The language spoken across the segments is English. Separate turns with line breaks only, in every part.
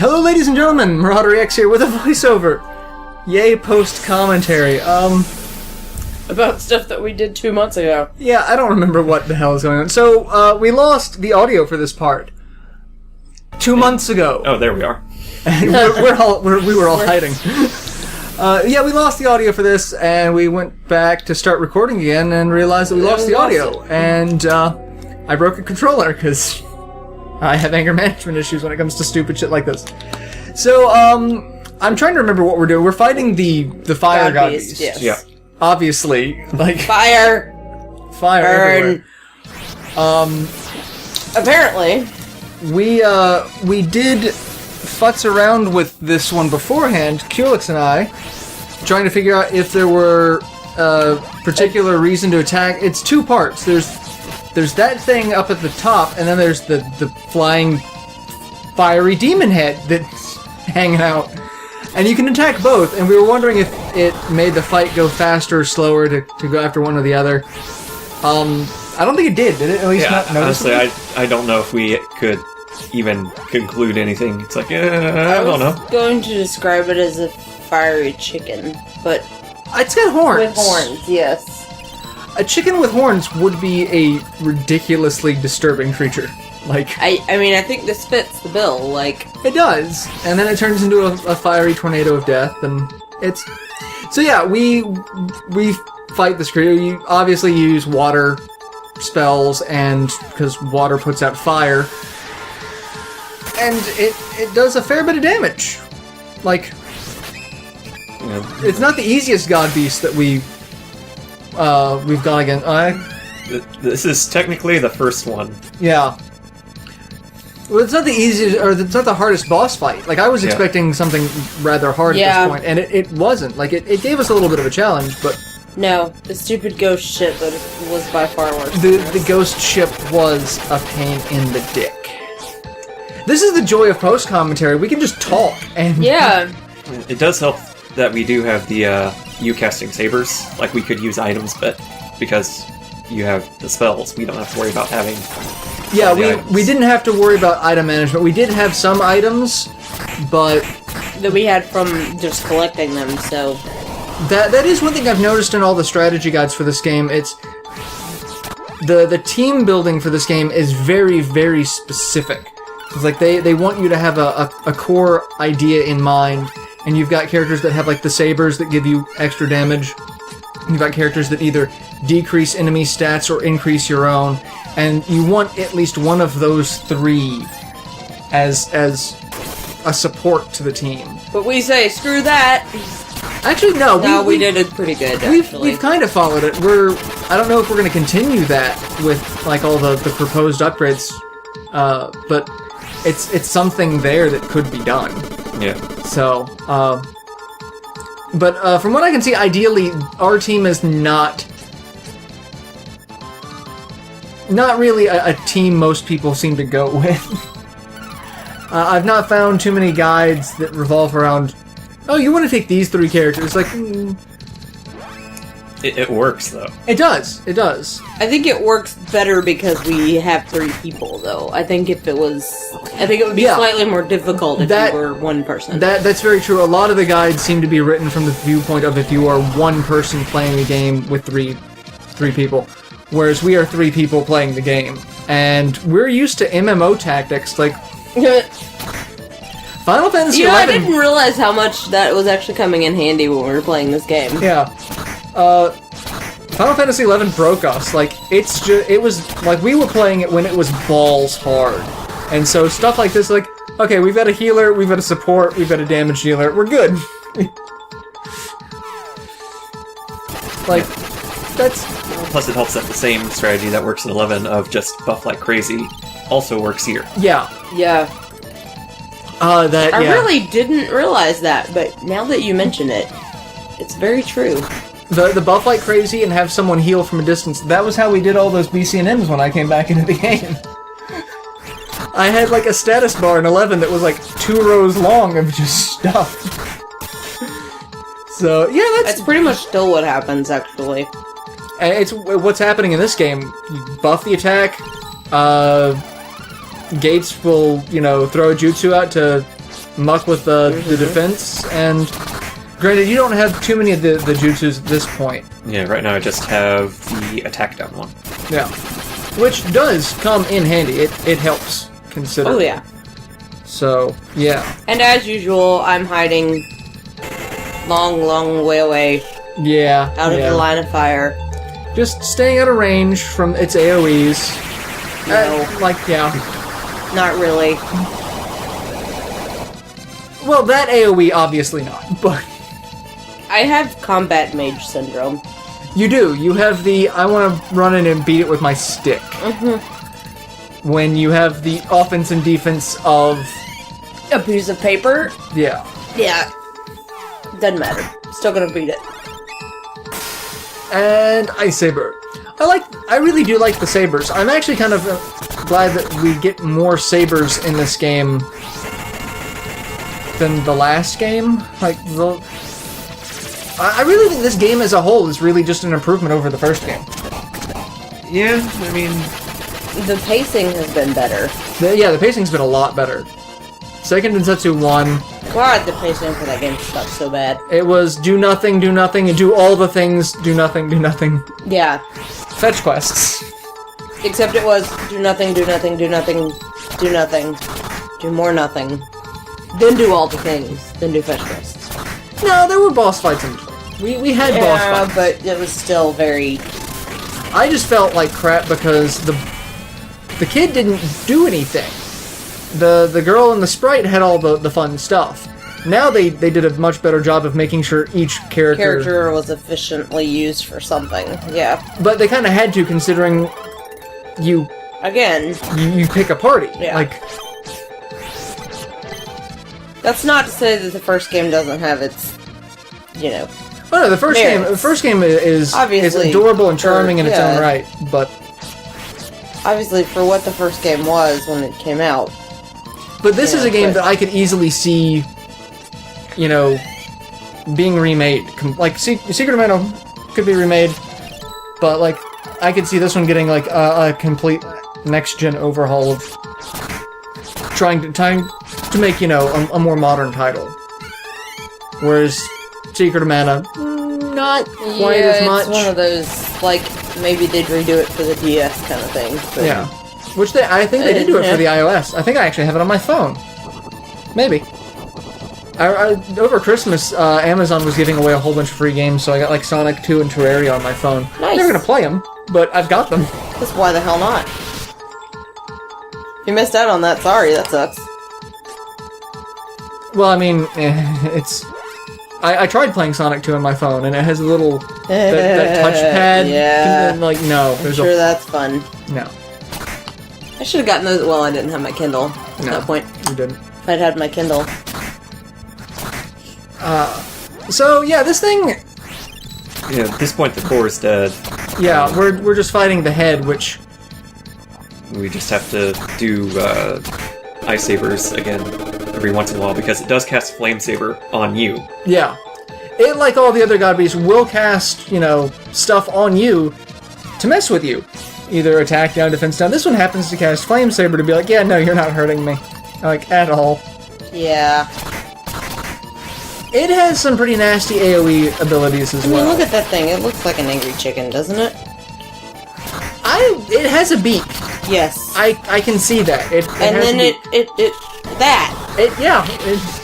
Hello, ladies and gentlemen, MarauderEX here with a voiceover. Yay, post-commentary.
About stuff that we did 2 months ago.
Yeah, I don't remember what the hell is going on. So, we lost the audio for this part 2 months ago.
Oh, there we are.
We were all hiding. Yeah, we lost the audio for this, and we went back to start recording again and realized that we lost the audio. And, I broke a controller, because I have anger management issues when it comes to stupid shit like this. So, I'm trying to remember what we're doing. We're fighting the fire god beast.
Yes.
Yeah.
Obviously, like
Fire.
fire
Burn.
everywhere.
Apparently.
We did futz around with this one beforehand, Kulix and I, trying to figure out if there were a particular reason to attack. It's two parts. There's that thing up at the top, and then there's the flying fiery demon head that's hanging out. And you can attack both, and we were wondering if it made the fight go faster or slower to go after one or the other. I don't think it did it? At least not noticeably?
Honestly, I don't know if we could even conclude anything. It's like, I don't know.
I was going to describe it as a fiery chicken, but
It's got horns.
with horns, yes.
A chicken with horns would be a ridiculously disturbing creature. Like,
I mean, I think this fits the bill, like...
it does. And then it turns into a fiery tornado of death, and it's... So yeah, we fight this creature. You obviously use water spells, and... because water puts out fire. And it does a fair bit of damage. Like...
Yeah.
It's not the easiest god beast that we've gone against.
This is technically the first one.
Yeah. Well, it's not the easiest, or it's not the hardest boss fight. Like, I was expecting something rather hard at this point, and it wasn't. Like, it gave us a little bit of a challenge, but...
No, the stupid ghost ship was by far worse.
The ghost ship was a pain in the dick. This is the joy of post-commentary. We can just talk, and...
Yeah.
It does help that we do have the you-casting sabers. Like, we could use items, but because you have the spells, we don't have to worry about having...
Yeah, we didn't have to worry about item management. We did have some items, but...
That we had from just collecting them, so...
That is one thing I've noticed in all the strategy guides for this game. It's... The team building for this game is very, very specific. It's like, they want you to have a core idea in mind, and you've got characters that have, like, the sabers that give you extra damage. You've got characters that either decrease enemy stats or increase your own, and you want at least one of those three as a support to the team.
But we say, screw that!
Actually, no.
No, we did it pretty good, actually.
We've kind of followed it. I don't know if we're going to continue that with, like, all the proposed upgrades, but it's something there that could be done.
Yeah.
So, but from what I can see, ideally, our team is not really a team most people seem to go with. I've not found too many guides that revolve around, oh, you want to take these three characters, like...
It works, though.
It does.
I think it works better because we have 3 people, though. I think it would be slightly more difficult if you were one person.
That's very true. A lot of the guides seem to be written from the viewpoint of if you are one person playing the game with three people, whereas we are 3 people playing the game, and we're used to MMO tactics like Final Fantasy XI.
I didn't realize how much that was actually coming in handy when we were playing this game.
Yeah. Final Fantasy XI broke us. Like, it was like we were playing it when it was balls hard. And so stuff like this, like, okay, we've got a healer, we've got a support, we've got a damage dealer, we're good. Like, that's...
Plus it helps that the same strategy that works in 11 of just buff like crazy also works here.
Yeah.
Yeah. I really didn't realize that, but now that you mention it, it's very true.
The buff like crazy and have someone heal from a distance, that was how we did all those BCNMs when I came back into the game. I had like a status bar in 11 that was like 2 rows long of just stuff. So, yeah, that's
pretty much still what happens, actually.
It's what's happening in this game. You buff the attack, Gates will, throw a jutsu out to muck with the defense, and granted, you don't have too many of the jutsus at this point.
Yeah, right now I just have the attack down one.
Yeah. Which does come in handy. It helps, consider.
Oh, yeah.
So, yeah.
And as usual, I'm hiding long way away.
Yeah.
Out of the line of fire.
Just staying out of range from its AoEs.
No. Not really.
Well, that AoE, obviously not, but...
I have combat mage syndrome.
You do. You have the, I want to run in and beat it with my stick.
Mm-hmm.
When you have the offense and defense of...
A piece of paper?
Yeah.
Yeah. Doesn't matter. Still gonna beat it.
And Ice Saber. I really do like the sabers. I'm actually kind of glad that we get more sabers in this game than the last game. I really think this game as a whole is really just an improvement over the first game.
Yeah, I mean...
The pacing has been better.
The pacing's been a lot better. Seiken Densetsu 1.
God, the pacing for that game sucked so bad.
It was do nothing, and do all the things, do nothing.
Yeah.
Fetch quests.
Except it was do nothing, do more nothing. Then do all the things, then do fetch quests.
No, there were boss fights in between. We had boss fights.
But it was still very...
I just felt like crap because the kid didn't do anything. The girl and the sprite had all the fun stuff. Now they did a much better job of making sure each character
was efficiently used for something. Yeah.
But they kind of had to, considering you pick a party.
Yeah. That's not to say that the first game doesn't have its,
Oh no, the first game is
obviously
adorable and charming in its own right, but
obviously for what the first game was when it came out.
But this is a game that I could easily see, being remade. Like Secret of Mana could be remade, but I could see this one getting a complete next-gen overhaul of trying to make a more modern title. Whereas Secret of Mana, not quite as much.
It's one of those maybe they'd redo it for the DS kind of thing. But
yeah, which I think they did do it for the iOS. I think I actually have it on my phone. Maybe. Over Christmas, Amazon was giving away a whole bunch of free games, so I got Sonic 2 and Terraria on my phone.
Nice.
I'm never gonna play them, but I've got them.
That's why the hell not? You missed out on that. Sorry, that sucks.
Well, I mean, it's... I tried playing Sonic 2 on my phone, and it has a little... that touchpad.
Yeah.
And no.
I'm sure that's fun.
No.
I should have gotten those... Well, I didn't have my Kindle at that point.
You didn't.
If I'd had my Kindle.
So, yeah, this thing...
Yeah, at this point the core is dead.
Yeah, we're just fighting the head, which...
We just have to do Ice Sabers again every once in a while, because it does cast Flame Saber on you.
Yeah. It, like all the other God Beasts, will cast, stuff on you to mess with you. Either attack down, defense down. This one happens to cast Flame Saber to be like, yeah, no, you're not hurting me. At all.
Yeah.
It has some pretty nasty AoE abilities as well.
Look at that thing. It looks like an angry chicken, doesn't it?
It has a beak.
Yes.
I can see that.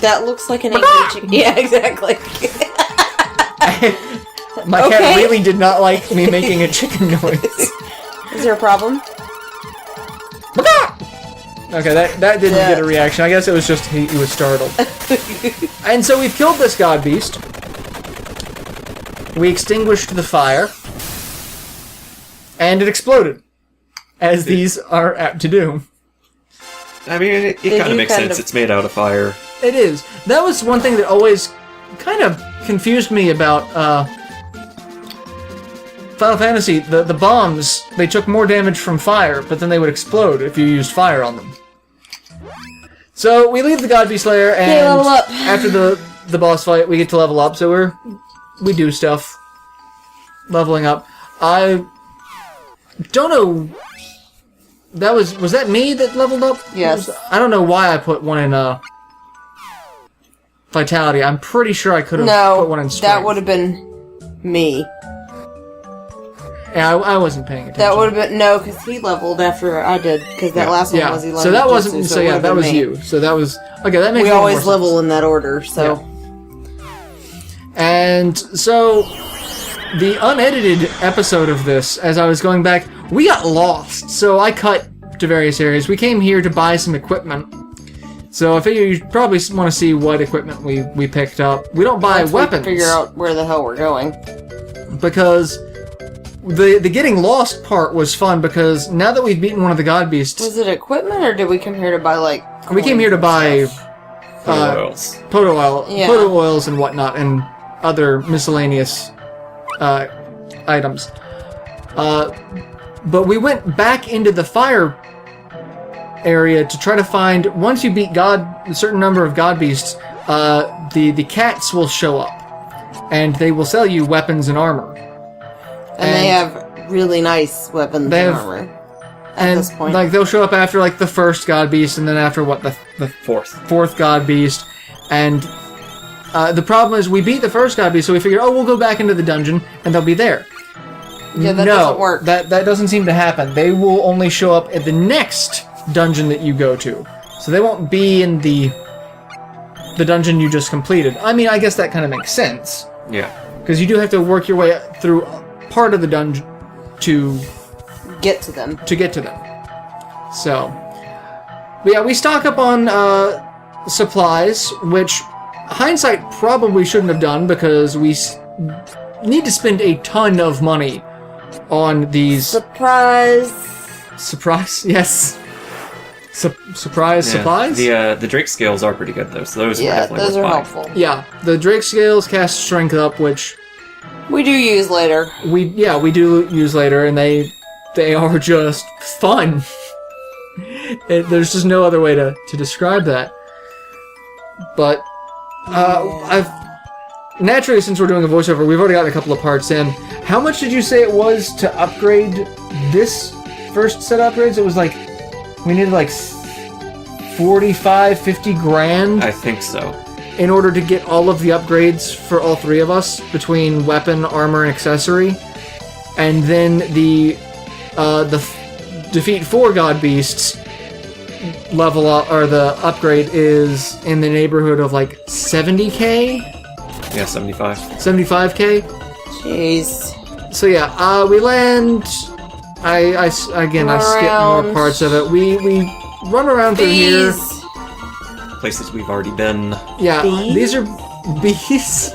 That looks like an angry chicken. Yeah, exactly.
My cat really did not like me making a chicken noise.
Is there a problem?
Okay, that didn't get a reaction. I guess it was just he was startled. And so we've killed this God Beast. We extinguished the fire. And it exploded. As these are apt to do.
I mean, it kind of makes sense. It's made out of fire.
It is. That was one thing that always kind of confused me about Final Fantasy. The bombs, they took more damage from fire, but then they would explode if you used fire on them. So we leave the God Beast lair, and
level up.
After the boss fight, we get to level up. So we do stuff, leveling up. I don't know. Was that me that leveled up?
Yes.
I don't know why I put one in vitality. I'm pretty sure I could have put one in strength.
That would have been me.
Yeah, I wasn't paying attention.
That would have been... No, because he leveled after I did. Because that last one was he leveled.
So that wasn't... So yeah, that was me. You. So that was... Okay, that makes
We
more
always
sense.
level in that order, so...
Yeah. And so... The unedited episode of this, as I was going back, we got lost. So I cut to various areas. We came here to buy some equipment. So I figure you probably want to see what equipment we picked up. We don't buy weapons.
We figure out where the hell we're going.
Because the getting lost part was fun, because now that we've beaten one of the god beasts...
Was it equipment, or did we come here to buy, like...
We came here to buy...
oils.
Poto oils and whatnot, and other miscellaneous items. But we went back into the fire area to try to find... Once you beat a certain number of god beasts, the cats will show up. And they will sell you weapons and armor.
And they have really nice weapons and armor. At this point.
Like, they'll show up after, like, the first god beast, and then after, the fourth god beast. And the problem is, we beat the first god beast, so we figured, we'll go back into the dungeon, and they'll be there.
Yeah, that doesn't work.
That doesn't seem to happen. They will only show up at the next dungeon that you go to. So they won't be in the dungeon you just completed. I mean, I guess that kind of makes sense.
Yeah.
Because you do have to work your way through part of the dungeon to
get to them.
So, but yeah, we stock up on supplies, which hindsight probably shouldn't have done, because we need to spend a ton of money on these...
Surprise, yes.
Surprise supplies?
The Drake scales are pretty good, though, so those are definitely
those
worth
are
buying.
helpful.
Yeah, the Drake scales cast strength up, which...
We do use later.
We do use later, and they are just fun. There's just no other way to describe that. But naturally, since we're doing a voiceover, we've already gotten a couple of parts in. How much did you say it was to upgrade this first set of upgrades? It was like, we needed like 50 grand?
I think so.
In order to get all of the upgrades for all three of us, between weapon, armor, and accessory. And then the defeat 4 god beasts level up, or the upgrade is in the neighborhood of like 70k?
Yeah, 75.
75k?
Jeez.
So yeah, we land... I skip more parts of it. We run around through here.
Places we've already been.
Yeah, these are bees.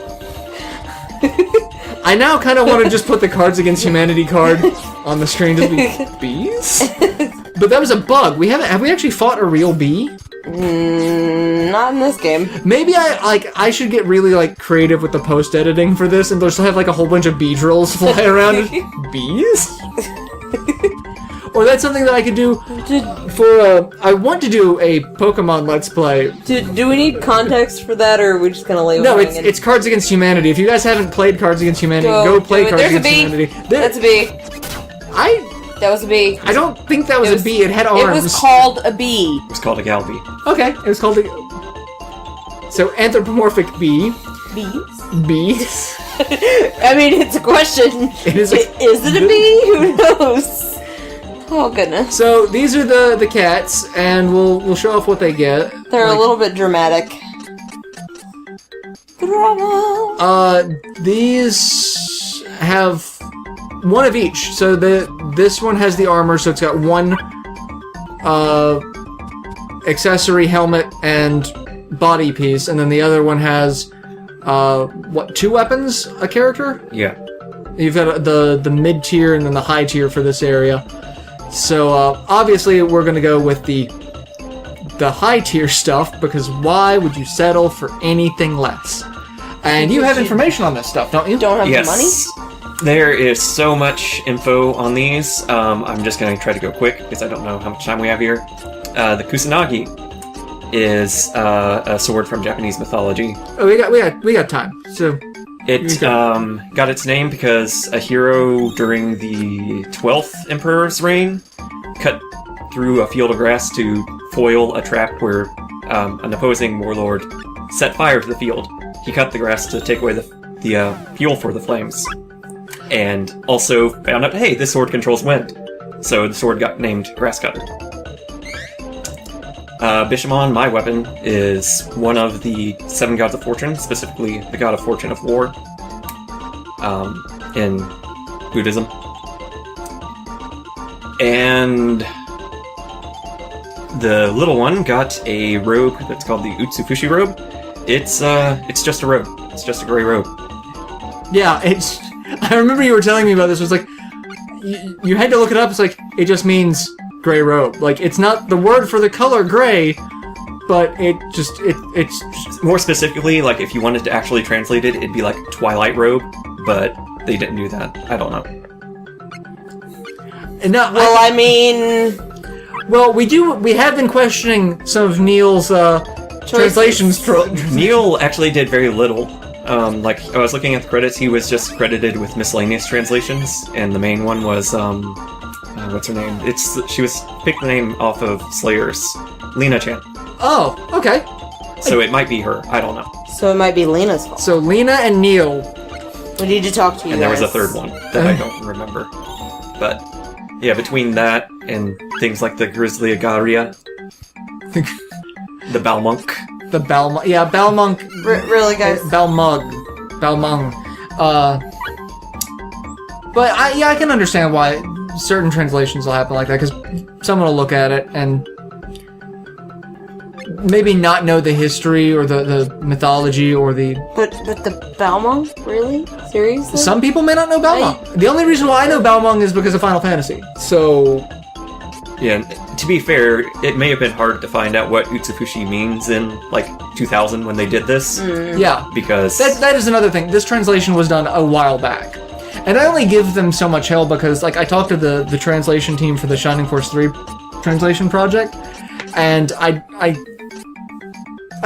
I now kind of want to just put the Cards Against Humanity card on the screen to be bees. But that was a bug. Have we actually fought a real bee?
Not in this game.
Maybe I should get really like creative with the post editing for this, and just have like a whole bunch of bee drills fly around. Bees? Or that's something that I could do for I want to do a Pokemon Let's Play.
Do we need context for that, or are we just gonna lay
No, it's Cards Against Humanity. If you guys haven't played Cards Against Humanity, go play Cards Against Humanity.
That's a bee. That was a bee.
I don't think that was a bee. It had arms.
It was called a bee.
It was called a Galbee.
Okay, it was called a... So, anthropomorphic bee. Bees.
I mean, it's a question. Is it a bee? Who knows? Oh, goodness.
So, these are the cats, and we'll show off what they get.
They're a little bit dramatic. Drama!
These have one of each. So, this one has the armor, so it's got one accessory, helmet, and body piece, and then the other one has, 2 weapons a character?
Yeah.
You've got the mid-tier and then the high tier for this area. So, obviously, we're going to go with the high-tier stuff, because why would you settle for anything less? And you have information on this stuff, don't you?
Don't have the money?
There is so much info on these. I'm just going to try to go quick, because I don't know how much time we have here. The Kusanagi is a sword from Japanese mythology.
Oh, we got time. So
it got its name because a hero during the 12th Emperor's reign cut through a field of grass to foil a trap where an opposing warlord set fire to the field. He cut the grass to take away the fuel for the flames. And also found out, hey, this sword controls wind. So the sword got named Grass Cutter. Bishamon, my weapon, is one of the 7 gods of fortune, specifically the god of fortune of war, in Buddhism. And the little one got a robe that's called the Utsufushi robe. It's just a robe. It's just a gray robe.
Yeah, I remember you were telling me about this. It was like, you had to look it up. It's like, it just means gray robe. Like, it's not the word for the color gray, but it's just...
More specifically, like, if you wanted to actually translate it, it'd be like twilight robe, but they didn't do that. I don't know.
No,
Well,
we have been questioning some of Neil's translations.
Neil actually did very little. Like, I was looking at the credits, he was just credited with miscellaneous translations, and the main one was, what's her name? She was picked the name off of Slayer's, Lena-chan.
Oh, okay.
So it might be her, I don't know.
So it might be Lena's fault.
So Lena and Neil.
We need to talk to you
And
guys.
there was a third one that I don't remember. But, yeah, between that and things like the Grizzly Agaria, the Balmonk.
The Balmung. Yeah, Balmung.
Really, guys?
Balmung. But I can understand why certain translations will happen like that, because someone will look at it and maybe not know the history or the mythology or the...
But the Balmung? Really? Seriously?
Some people may not know Balmung. The only reason why I know Balmung is because of Final Fantasy. So...
Yeah, to be fair, it may have been hard to find out what Utsufushi means in, like, 2000 when they did this.
Yeah.
Because...
That is another thing. This translation was done a while back. And I only give them so much hell because, like, I talked to the translation team for the Shining Force 3 translation project, and I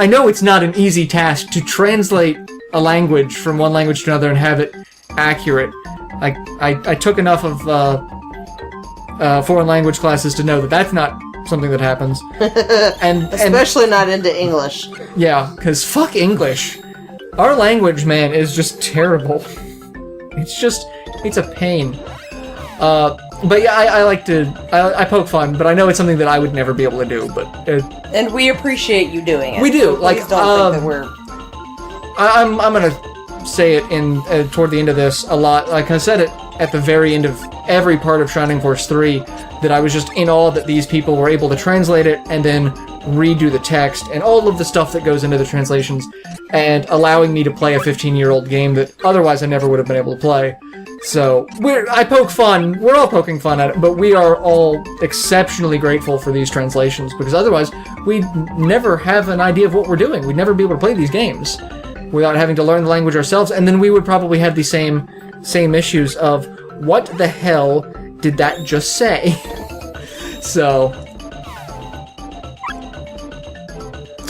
know it's not an easy task to translate a language from one language to another and have it accurate. I took enough of foreign language classes to know that that's not something that happens. and
Especially not into English.
Yeah, because fuck English. Our language, man, is just terrible. It's a pain. But yeah, I like to... I poke fun, but I know it's something that I would never be able to do, but...
And we appreciate you doing it.
We do.
Please
like,
don't think that we're...
I'm gonna say it in toward the end of this a lot. Like I said it at the very end of every part of Shining Force 3, that I was just in awe that these people were able to translate it and then redo the text and all of the stuff that goes into the translations, and allowing me to play a 15-year-old game that otherwise I never would have been able to play. So, I poke fun, we're all poking fun at it, but we are all exceptionally grateful for these translations, because otherwise we'd never have an idea of what we're doing. We'd never be able to play these games without having to learn the language ourselves, and then we would probably have the same issues of, what the hell did that just say? So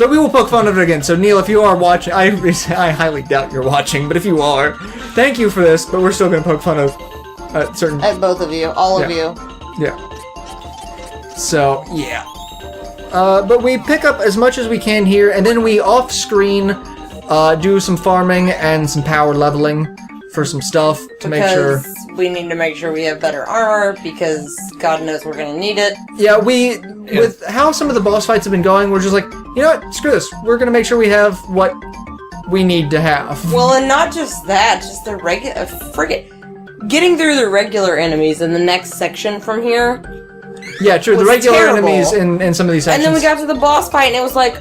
we will poke fun at it again. So Neil, if you are watching, I highly doubt you're watching, but if you are, thank you for this, but we're still going to poke fun of certain...
At both of you. All of you.
Yeah. So, yeah. But we pick up as much as we can here, and then we off-screen do some farming and some power leveling for some stuff to make sure...
we need to make sure we have better armor, because God knows we're going to need it.
Yeah, with how some of the boss fights have been going, we're just like, you know what, screw this. We're going to make sure we have what we need to have.
Well, and not just that, just the regular... Getting through the regular enemies in the next section from here...
Yeah, true, the regular enemies in some of these sections.
And then we got to the boss fight, and it was like,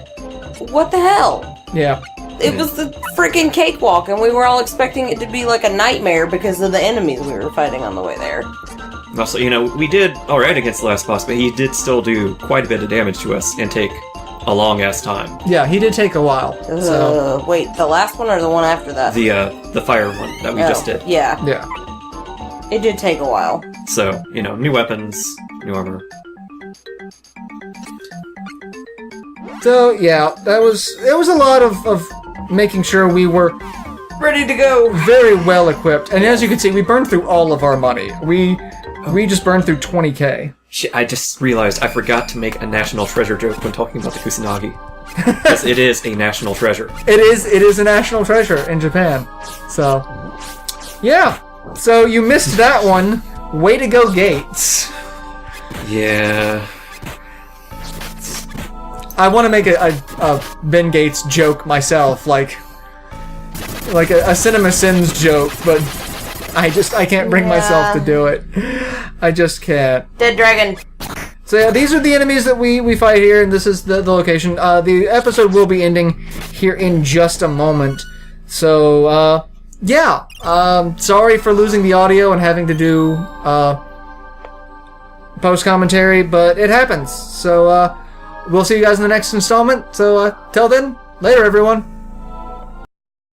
what the hell?
Yeah.
It was the freaking cakewalk, and we were all expecting it to be like a nightmare because of the enemies we were fighting on the way there.
Also, we did alright against the last boss, but he did still do quite a bit of damage to us and take a long-ass time.
Yeah, he did take a while. So.
Wait, the last one or the one after that?
The fire one that we just did.
Yeah.
Yeah.
It did take a while.
So, new weapons, new armor.
So, yeah, it was a lot of making sure we were
ready to go.
Very well equipped. And as you can see, we burned through all of our money. We just burned through 20k.
Shit, I just realized I forgot to make a national treasure joke when talking about the Kusanagi. Because it is a national treasure.
It is a national treasure in Japan. So, yeah. So you missed that one. Way to go, Gates.
Yeah.
I want to make a Ben Gates joke myself, like a Cinema Sins joke, but I can't bring myself to do it. I just can't.
Dead dragon.
So yeah, these are the enemies that we fight here, and this is the location. The episode will be ending here in just a moment. So, yeah. Sorry for losing the audio and having to do post-commentary, but it happens. So, we'll see you guys in the next installment. So, till then, later everyone.